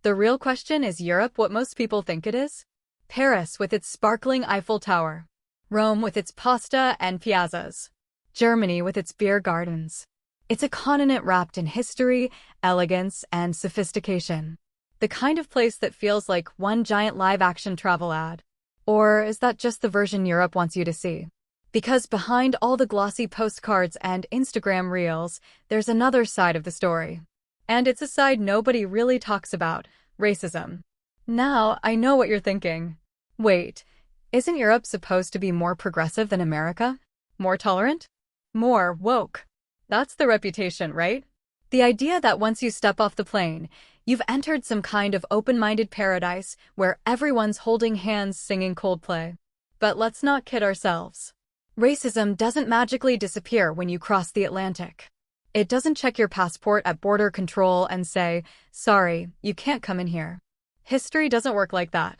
The real question is Europe what most people think it is? Paris with its sparkling Eiffel Tower. Rome with its pasta and piazzas. Germany with its beer gardens. It's a continent wrapped in history, elegance, and sophistication. The kind of place that feels like one giant live-action travel ad. Or is that just the version Europe wants you to see? Because behind all the glossy postcards and Instagram reels, there's another side of the story. And it's a side nobody really talks about: racism. Now, I know what you're thinking. Wait, isn't Europe supposed to be more progressive than America? More tolerant? More woke? That's the reputation, right? The idea that once you step off the plane, you've entered some kind of open-minded paradise where everyone's holding hands singing Coldplay. But let's not kid ourselves. Racism doesn't magically disappear when you cross the Atlantic. It doesn't check your passport at border control and say, "Sorry, you can't come in here." History doesn't work like that.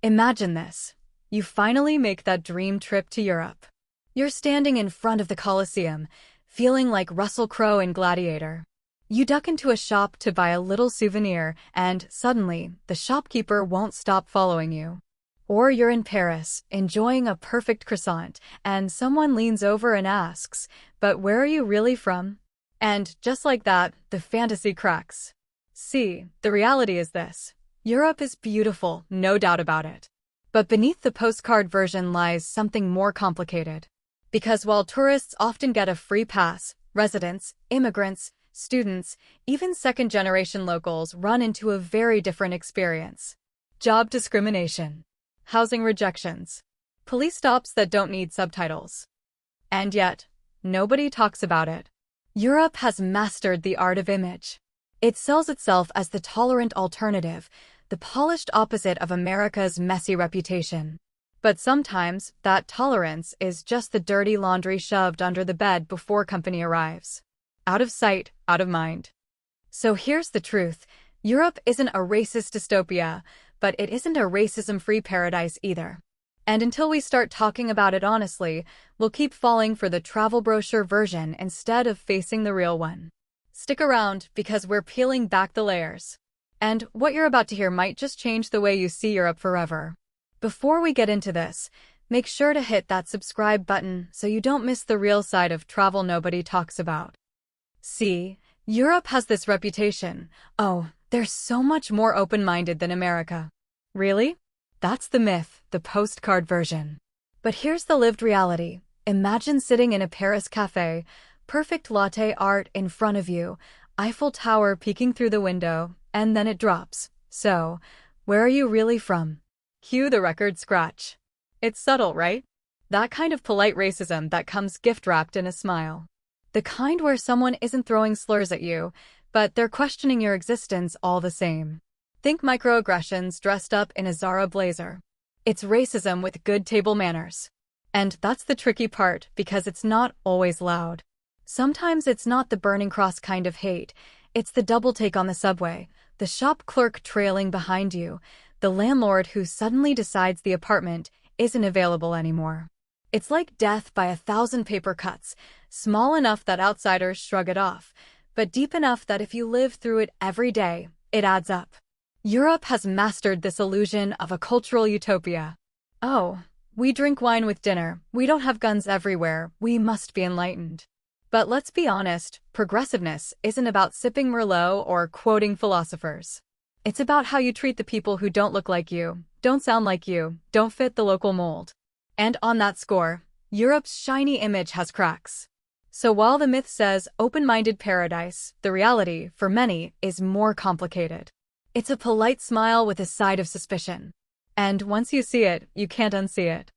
Imagine this. You finally make that dream trip to Europe. You're standing in front of the Colosseum, feeling like Russell Crowe in Gladiator. You duck into a shop to buy a little souvenir, and suddenly, the shopkeeper won't stop following you. Or you're in Paris, enjoying a perfect croissant, and someone leans over and asks, "But where are you really from?" And just like that, the fantasy cracks. See, the reality is this. Europe is beautiful, no doubt about it. But beneath the postcard version lies something more complicated. Because while tourists often get a free pass, residents, immigrants, students, even second-generation locals run into a very different experience. Job discrimination. Housing rejections. Police stops that don't need subtitles. And yet, nobody talks about it. Europe has mastered the art of image. It sells itself as the tolerant alternative, the polished opposite of America's messy reputation. But sometimes, that tolerance is just the dirty laundry shoved under the bed before company arrives. Out of sight, out of mind. So here's the truth. Europe isn't a racist dystopia, but it isn't a racism-free paradise either. And until we start talking about it honestly, we'll keep falling for the travel brochure version instead of facing the real one. Stick around, because we're peeling back the layers. And what you're about to hear might just change the way you see Europe forever. Before we get into this, make sure to hit that subscribe button so you don't miss the real side of travel nobody talks about. See, Europe has this reputation. Oh, they're so much more open-minded than America. Really? That's the myth, the postcard version. But here's the lived reality. Imagine sitting in a Paris cafe, perfect latte art in front of you, Eiffel Tower peeking through the window, and then it drops. So, where are you really from? Cue the record scratch. It's subtle, right? That kind of polite racism that comes gift-wrapped in a smile. The kind where someone isn't throwing slurs at you, but they're questioning your existence all the same. Think microaggressions dressed up in a Zara blazer. It's racism with good table manners. And that's the tricky part, because it's not always loud. Sometimes it's not the burning cross kind of hate. It's the double take on the subway, the shop clerk trailing behind you, the landlord who suddenly decides the apartment isn't available anymore. It's like death by 1,000 paper cuts, small enough that outsiders shrug it off, but deep enough that if you live through it every day, it adds up. Europe has mastered this illusion of a cultural utopia. Oh, we drink wine with dinner, we don't have guns everywhere, we must be enlightened. But let's be honest, progressiveness isn't about sipping Merlot or quoting philosophers. It's about how you treat the people who don't look like you, don't sound like you, don't fit the local mold. And on that score, Europe's shiny image has cracks. So while the myth says open-minded paradise, the reality, for many, is more complicated. It's a polite smile with a side of suspicion. And once you see it, you can't unsee it.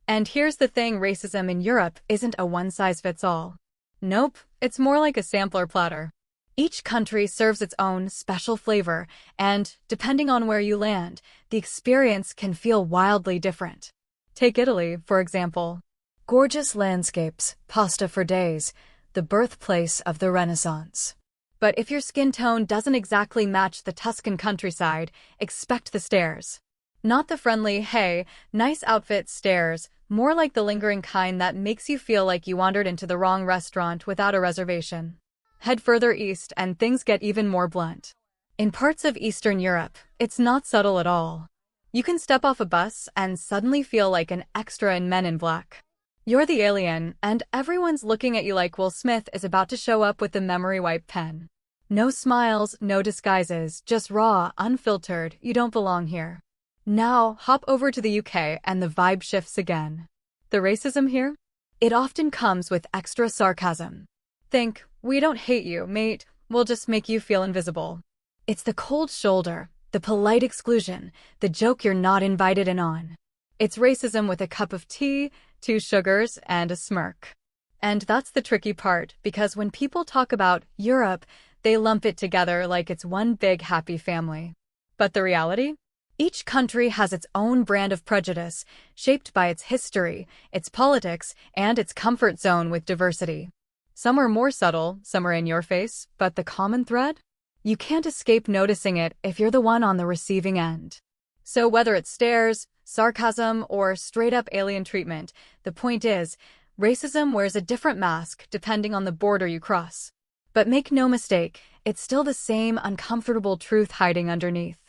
And here's the thing, racism in Europe isn't a one-size-fits-all. Nope, it's more like a sampler platter. Each country serves its own special flavor, and, depending on where you land, the experience can feel wildly different. Take Italy, for example. Gorgeous landscapes, pasta for days, the birthplace of the Renaissance. But if your skin tone doesn't exactly match the Tuscan countryside, expect the stares. Not the friendly, "Hey, nice outfit" stares, more like the lingering kind that makes you feel like you wandered into the wrong restaurant without a reservation. Head further east and things get even more blunt. In parts of Eastern Europe, it's not subtle at all. You can step off a bus and suddenly feel like an extra in Men in Black. You're the alien, and everyone's looking at you like Will Smith is about to show up with the memory wipe pen. No smiles, no disguises, just raw, unfiltered, you don't belong here. Now, hop over to the UK and the vibe shifts again. The racism here? It often comes with extra sarcasm. Think, we don't hate you, mate, we'll just make you feel invisible. It's the cold shoulder, the polite exclusion, the joke you're not invited in on. It's racism with a cup of tea, 2 sugars, and a smirk. And that's the tricky part, because when people talk about Europe, they lump it together like it's one big happy family. But the reality? Each country has its own brand of prejudice, shaped by its history, its politics, and its comfort zone with diversity. Some are more subtle, some are in your face, but the common thread? You can't escape noticing it if you're the one on the receiving end. So whether it's stares, sarcasm, or straight-up alien treatment, the point is, racism wears a different mask depending on the border you cross. But make no mistake, it's still the same uncomfortable truth hiding underneath.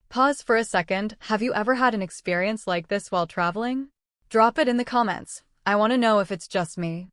Pause for a second. Have you ever had an experience like this while traveling? Drop it in the comments. I want to know if it's just me.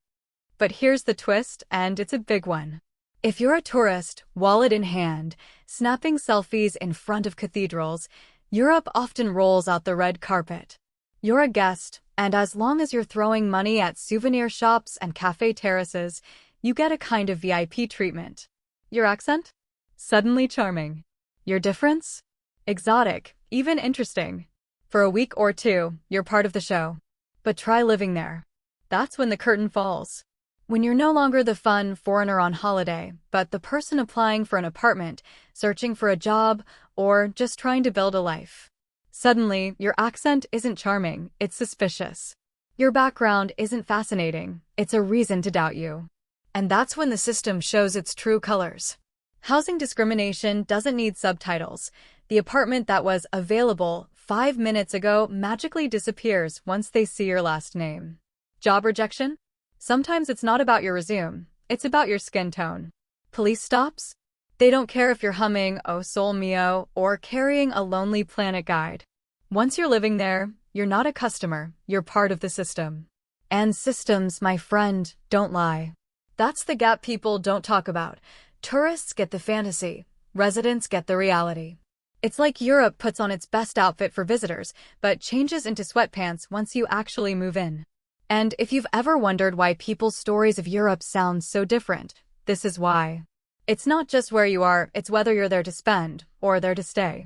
But here's the twist, and it's a big one. If you're a tourist, wallet in hand, snapping selfies in front of cathedrals, Europe often rolls out the red carpet. You're a guest, and as long as you're throwing money at souvenir shops and cafe terraces, you get a kind of VIP treatment. Your accent? Suddenly charming. Your difference? Exotic, even interesting. For a week or two, you're part of the show. But try living there. That's when the curtain falls. When you're no longer the fun foreigner on holiday, but the person applying for an apartment, searching for a job, or just trying to build a life. Suddenly, your accent isn't charming, it's suspicious. Your background isn't fascinating, it's a reason to doubt you. And that's when the system shows its true colors. Housing discrimination doesn't need subtitles. The apartment that was available 5 minutes ago magically disappears once they see your last name. Job rejection? Sometimes it's not about your resume, it's about your skin tone. Police stops? They don't care if you're humming O Sol Mio or carrying a Lonely Planet guide. Once you're living there, you're not a customer, you're part of the system. And systems, my friend, don't lie. That's the gap people don't talk about. Tourists get the fantasy, residents get the reality. It's like Europe puts on its best outfit for visitors, but changes into sweatpants once you actually move in. And if you've ever wondered why people's stories of Europe sound so different, this is why. It's not just where you are, it's whether you're there to spend or there to stay.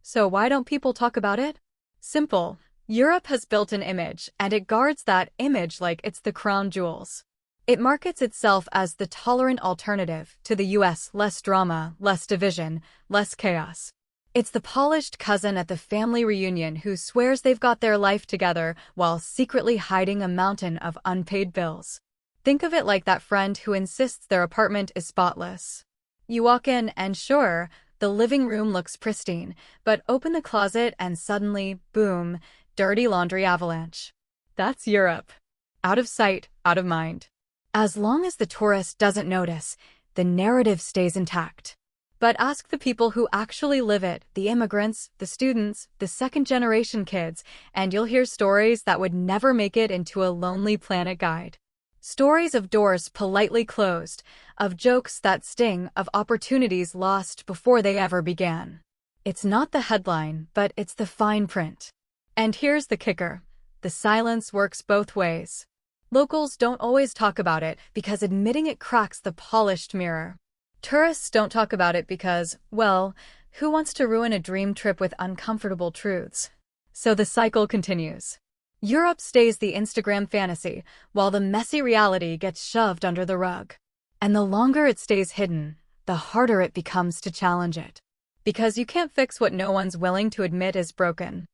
So why don't people talk about it? Simple. Europe has built an image, and it guards that image like it's the crown jewels. It markets itself as the tolerant alternative to the US, less drama, less division, less chaos. It's the polished cousin at the family reunion who swears they've got their life together while secretly hiding a mountain of unpaid bills. Think of it like that friend who insists their apartment is spotless. You walk in and sure, the living room looks pristine, but open the closet and suddenly, boom, dirty laundry avalanche. That's Europe. Out of sight, out of mind. As long as the tourist doesn't notice, the narrative stays intact. But ask the people who actually live it, the immigrants, the students, the second-generation kids, and you'll hear stories that would never make it into a Lonely Planet guide. Stories of doors politely closed, of jokes that sting, of opportunities lost before they ever began. It's not the headline, but it's the fine print. And here's the kicker. The silence works both ways. Locals don't always talk about it because admitting it cracks the polished mirror. Tourists don't talk about it because, well, who wants to ruin a dream trip with uncomfortable truths? So the cycle continues. Europe stays the Instagram fantasy, while the messy reality gets shoved under the rug. And the longer it stays hidden, the harder it becomes to challenge it. Because you can't fix what no one's willing to admit is broken.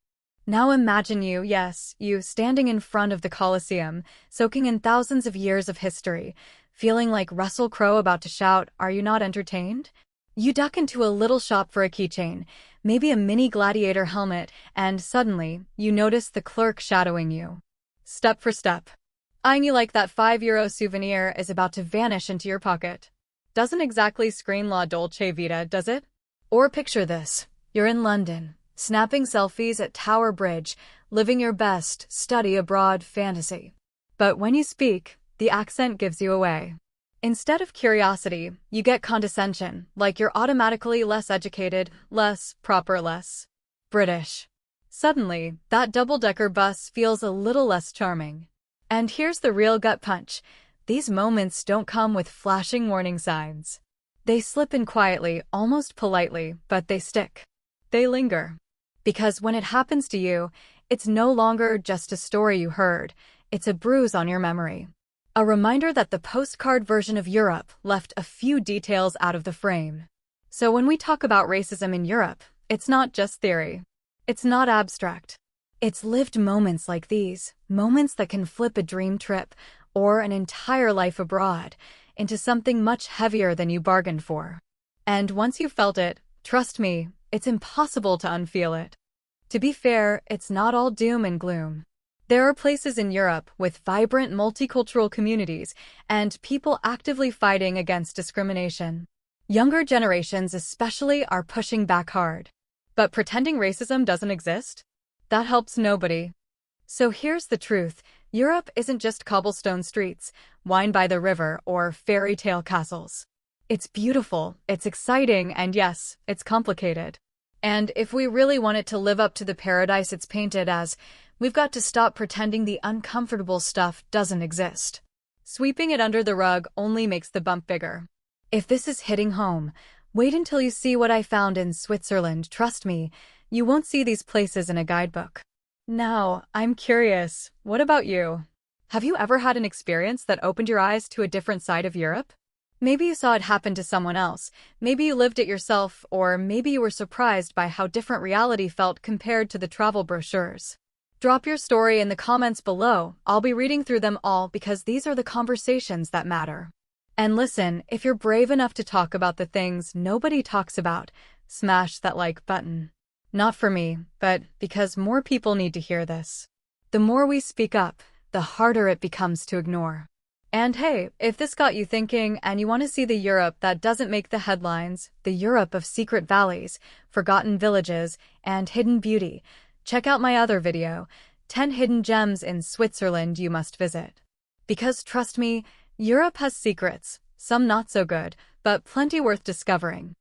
Now imagine you, yes, you standing in front of the Colosseum, soaking in thousands of years of history, feeling like Russell Crowe about to shout, "Are you not entertained?" You duck into a little shop for a keychain, maybe a mini gladiator helmet, and suddenly, you notice the clerk shadowing you. Step for step. Eyeing you like that €5 souvenir is about to vanish into your pocket. Doesn't exactly scream La Dolce Vita, does it? Or picture this. You're in London, snapping selfies at Tower Bridge, living your best study abroad fantasy. But when you speak, the accent gives you away. Instead of curiosity, you get condescension, like you're automatically less educated, less proper, less British. Suddenly, that double-decker bus feels a little less charming. And here's the real gut punch. These moments don't come with flashing warning signs. They slip in quietly, almost politely, but they stick. They linger. Because when it happens to you, it's no longer just a story you heard, it's a bruise on your memory. A reminder that the postcard version of Europe left a few details out of the frame. So when we talk about racism in Europe, it's not just theory. It's not abstract. It's lived moments like these, moments that can flip a dream trip or an entire life abroad into something much heavier than you bargained for. And once you've felt it, trust me, it's impossible to unfeel it. To be fair, it's not all doom and gloom. There are places in Europe with vibrant multicultural communities and people actively fighting against discrimination. Younger generations especially are pushing back hard. But pretending racism doesn't exist? That helps nobody. So here's the truth. Europe isn't just cobblestone streets, wine by the river, or fairy tale castles. It's beautiful, it's exciting, and yes, it's complicated. And if we really want it to live up to the paradise it's painted as, we've got to stop pretending the uncomfortable stuff doesn't exist. Sweeping it under the rug only makes the bump bigger. If this is hitting home, wait until you see what I found in Switzerland. Trust me, you won't see these places in a guidebook. Now, I'm curious, what about you? Have you ever had an experience that opened your eyes to a different side of Europe? Maybe you saw it happen to someone else, maybe you lived it yourself, or maybe you were surprised by how different reality felt compared to the travel brochures. Drop your story in the comments below. I'll be reading through them all because these are the conversations that matter. And listen, if you're brave enough to talk about the things nobody talks about, smash that like button. Not for me, but because more people need to hear this. The more we speak up, the harder it becomes to ignore. And hey, if this got you thinking and you want to see the Europe that doesn't make the headlines, the Europe of secret valleys, forgotten villages, and hidden beauty, check out my other video, 10 Hidden Gems in Switzerland You Must Visit. Because trust me, Europe has secrets, some not so good, but plenty worth discovering.